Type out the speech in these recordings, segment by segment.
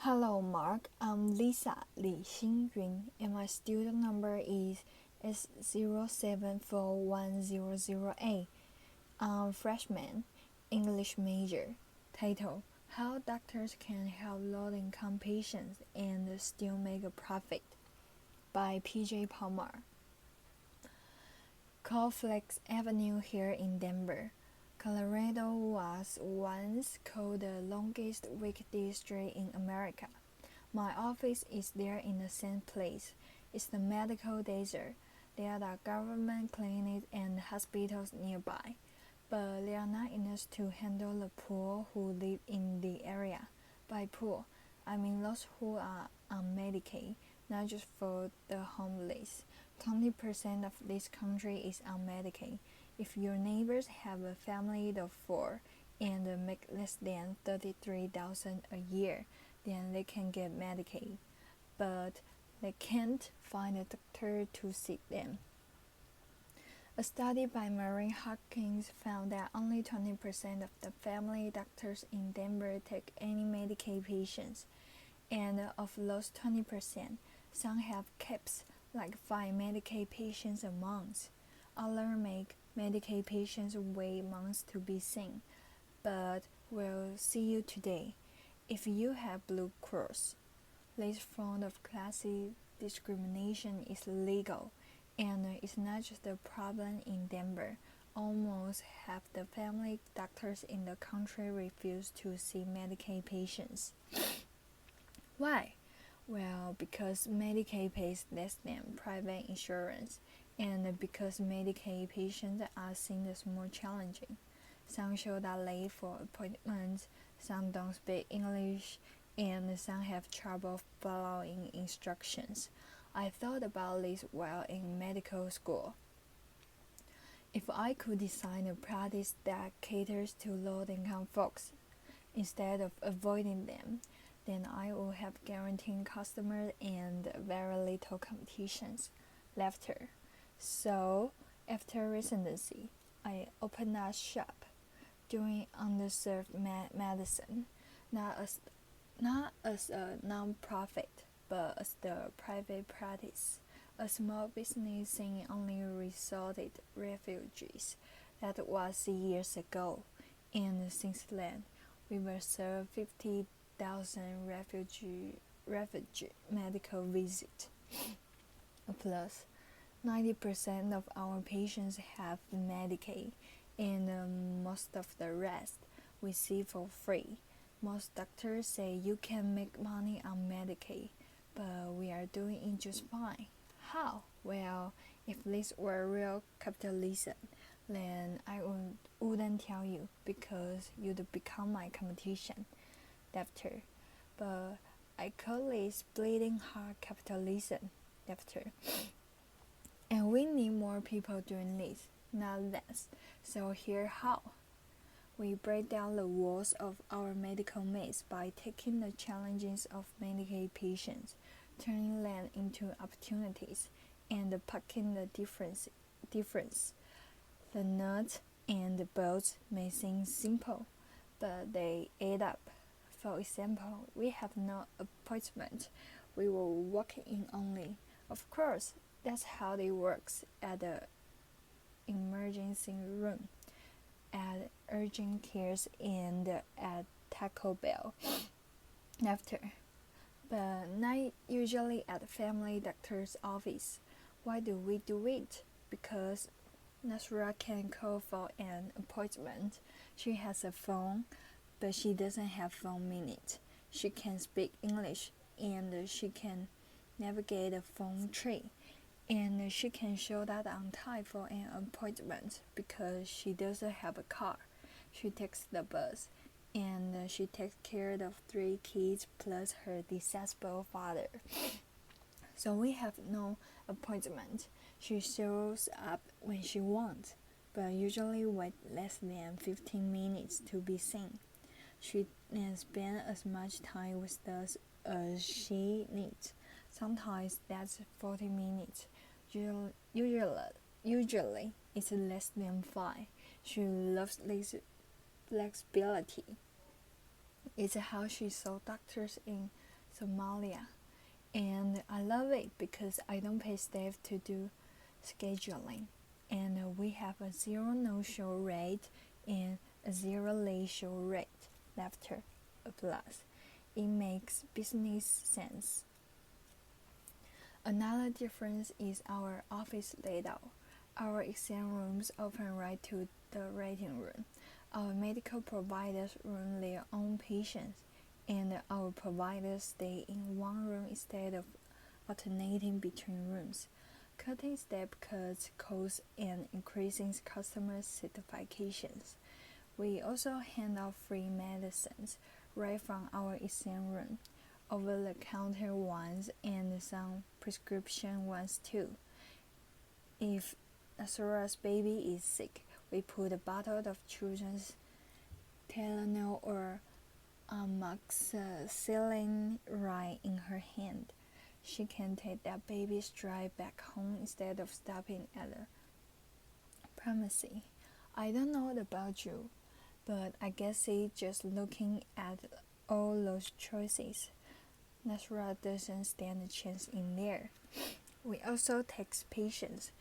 Hello, Mark. I'm Lisa Li Xingyun, and my student number is S074100A. I'm freshman, English major. Title: How Doctors Can Help Low-Income Patients and Still Make a Profit, by P.J. Parmar. Cornflakes Avenue here in Denver, Colorado was once called the longest week district in America. My office is there in the same place. It's the medical desert. There are government clinics and hospitals nearby, but they are not enough to handle the poor who live in the area. By poor, I mean those who are on Medicaid, not just for the homeless. 20% of this country is on Medicaid. If your neighbors have a family of 4 and make less than $33,000 a year, then they can get Medicaid, but they can't find a doctor to see them. A study by Mary Hopkins found that only 20% of the family doctors in Denver take any Medicaid patients, and of those 20%, some have caps, like 5 Medicaid patients a month. Others make Medicaid patients wait months to be seen. But we'll see you today. If you have Blue Cross, this form of classic discrimination is legal, and it's not just a problem in Denver. Almost half the family doctors in the country refuse to see Medicaid patients. Why? Well, because Medicaid pays less than private insurance, and because Medicaid patients are seen as more challenging. Some show up late for appointments, some don't speak English, and some have trouble following instructions. I thought about this while in medical school. If I could design a practice that caters to low-income folks instead of avoiding them, then I would have guaranteed customers and very little competitions. Laughter. So, after residency, I opened a shop doing underserved medicine, not as a non-profit, but as the private practice, a small business in only resorted refugees. That was years ago, and since then, we will serve 50,000 refugee medical visits. Plus, 90% of our patients have Medicaid, and most of the rest we see for free. Most doctors say you can make money on Medicaid, but we are doing it just fine. How? Well, if this were real capitalism, then I wouldn't tell you, because you'd become my competition. Laughter. But I call it bleeding heart capitalism. Laughter. And we need more people doing this, not less. So here how. We break down the walls of our medical maze by taking the challenges of Medicaid patients, turning them into opportunities, and packing the difference. The nuts and the bolts may seem simple, but they add up. For example, we have no appointment. We will walk in only. Of course, that's how it works at the emergency room, at urgent cares, and at Taco Bell. Laughter. But not usually at the family doctor's office. Why do we do it? Because Nasra can call for an appointment. She has a phone, but she doesn't have phone minutes. She can speak English, and she can navigate a phone tree, and she can show up on time for an appointment because she doesn't have a car. She takes the bus, and she takes care of 3 kids plus her disabled father. So we have no appointment. She shows up when she wants, but usually wait less than 15 minutes to be seen. She then spends as much time with us as she needs. Sometimes that's 40 minutes. Usually it's less than 5. She loves this flexibility. It's how she saw doctors in Somalia. And I love it because I don't pay staff to do scheduling. And we have a zero no-show rate and a zero late-show rate. Laughter, applause. It makes business sense. Another difference is our office layout. Our exam rooms open right to the waiting room. Our medical providers run their own patients, and our providers stay in one room instead of alternating between rooms. Cutting step cuts costs and increasing customer satisfactions. We also hand out free medicines right from our exam room, over-the-counter ones and some prescription ones too. If Asura's baby is sick, we put a bottle of children's Tylenol or amoxicillin right in her hand. She can take that baby's drive back home instead of stopping at a pharmacy. I don't know about you, but I guess just looking at all those choices, Nasra doesn't stand a chance in there. We also text patients.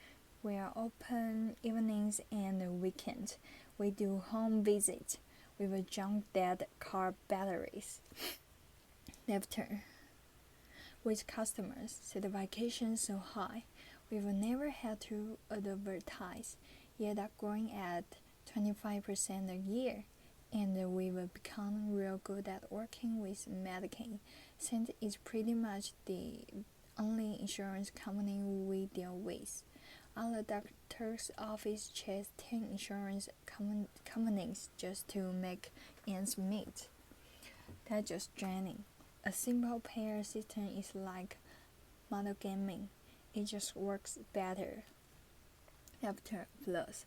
We are open evenings and weekends. We do home visits. We will junk dead car batteries. Laughter. With customers, satisfaction so high, we've never had to advertise, yet are growing at 25% a year, and we've become real good at working with Medicaid, since it's pretty much the only insurance company we deal with. Our doctor's office chased 10 insurance companies just to make ends meet. That's just draining. A simple payer system is like model gaming. It just works better. After plus,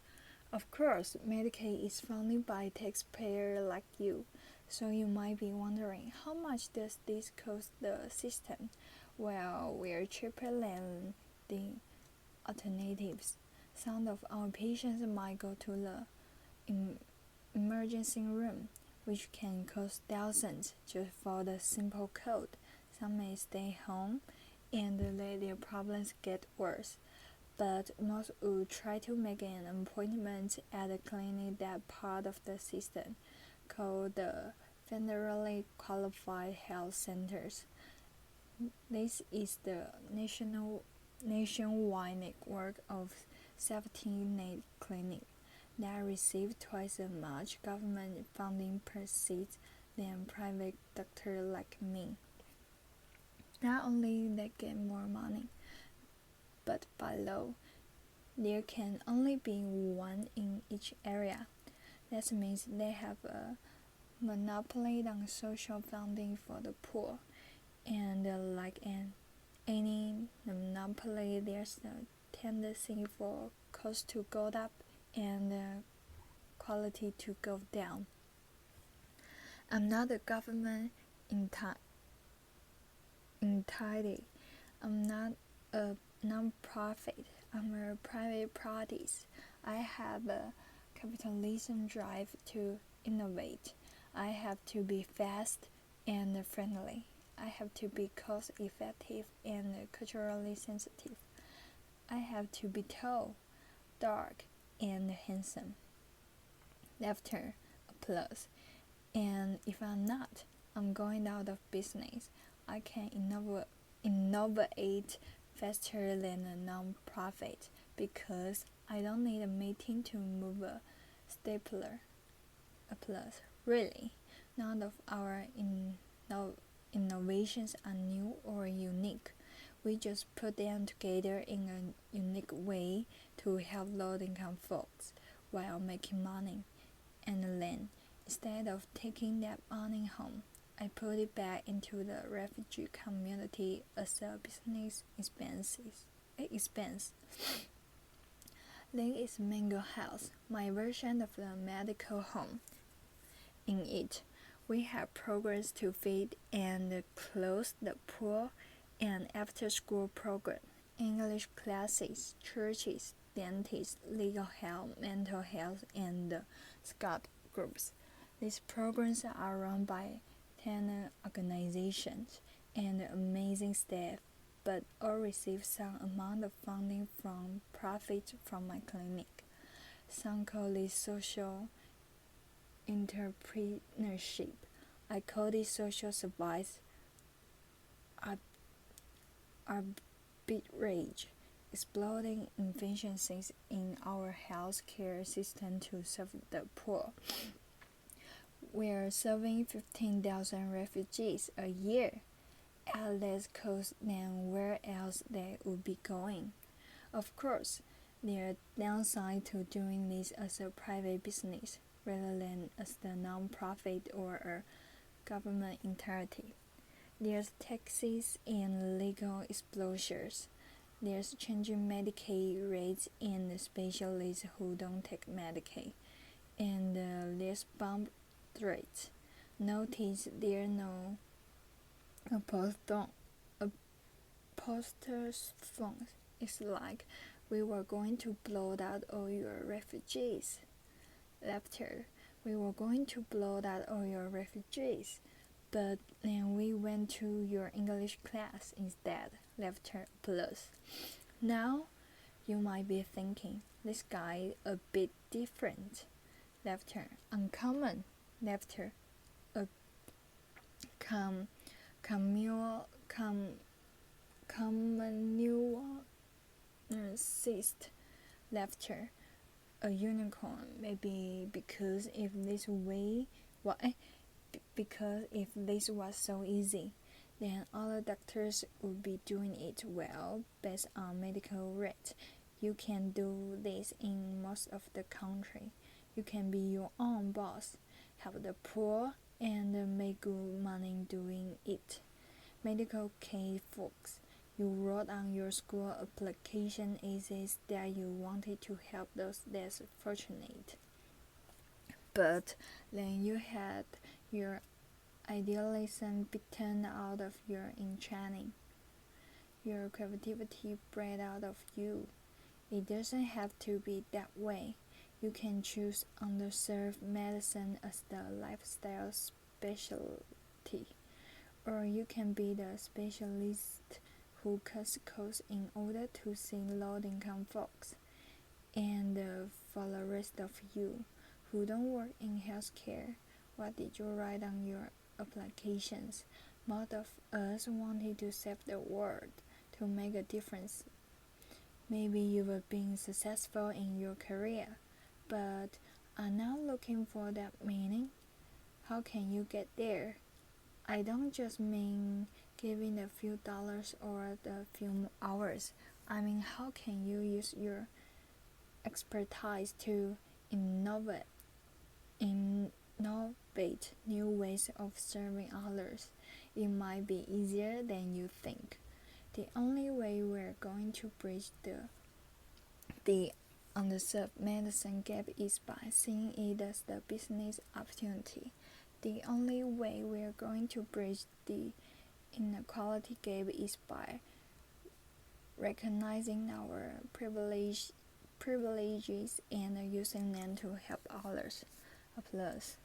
of course, Medicaid is funded by taxpayers like you, so you might be wondering how much does this cost the system? Well, we're cheaper than the alternatives. Some of our patients might go to the emergency room, which can cost thousands just for the simple code. Some may stay home and let their problems get worse, but most would try to make an appointment at a clinic that part of the system, called the Federally Qualified Health Centers. This is the nationwide network of safety net clinics that receive twice as much government funding per seat than private doctors like me. Not only they get more money, but by law, there can only be one in each area. That means they have a monopoly on social funding for the poor, and like any monopoly, there's a tendency for cost to go up and quality to go down. I'm not a government entity. I'm not a non-profit. I'm a private party. I have a capitalism drive to innovate. I have to be fast and friendly. I have to be cost-effective and culturally sensitive. I have to be tall, dark, and handsome. Laughter, applause. And if I'm not, I'm going out of business. I can innovate faster than a non-profit because I don't need a meeting to move a stapler. Applause. Really, none of our innovations are new or unique. We just put them together in a unique way to help low-income folks while making money. And then, instead of taking that money home, I put it back into the refugee community as a business expense. Then is Mango House, my version of the medical home. In it, we have programs to feed and clothe the poor, and after-school program, English classes, churches, dentists, legal help, mental health, and Scout groups. These programs are run by 10 organizations, and amazing staff, but all receive some amount of funding from profit from my clinic. Some call this social entrepreneurship. I call this social service arbitrage, exploiting inefficiencies in our healthcare system to serve the poor. We are serving 15,000 refugees a year at less cost than where else they would be going. Of course, there are downsides to doing this as a private business rather than as the non-profit or a government entity. There's taxes and legal exposures. There's changing Medicaid rates and specialists who don't take Medicaid. And there's bump rates. Notice there are no apostles. It's like we were going to blow out all your refugees. Laughter. We were going to blow out all your refugees. But then we went to your English class instead. Laughter plus. Now, you might be thinking, this guy a bit different. Laughter. Uncommon. Laughter. A communist. Laughter. A unicorn. Maybe because if this was so easy, then all doctors would be doing it well based on medical rates. You can do this in most of the country. You can be your own boss, help the poor, and make good money doing it. Medical case folks, you wrote on your school application essays that you wanted to help those less fortunate. But then you had your idealism bitten out of you in training. Your creativity bred out of you. It doesn't have to be that way. You can choose underserved medicine as the lifestyle specialty, or you can be the specialist who cuts costs in order to see low-income folks. And for the rest of you who don't work in healthcare, what did you write on your applications? Most of us wanted to save the world, to make a difference. Maybe you've been successful in your career, but are now looking for that meaning. How can you get there? I don't just mean giving a few dollars or the few hours. I mean, how can you use your expertise to innovate new ways of serving others? It might be easier than you think. The only way we're going to bridge the underserved medicine gap is by seeing it as the business opportunity. The only way we're going to bridge the inequality gap is by recognizing our privileges and using them to help others. Applause.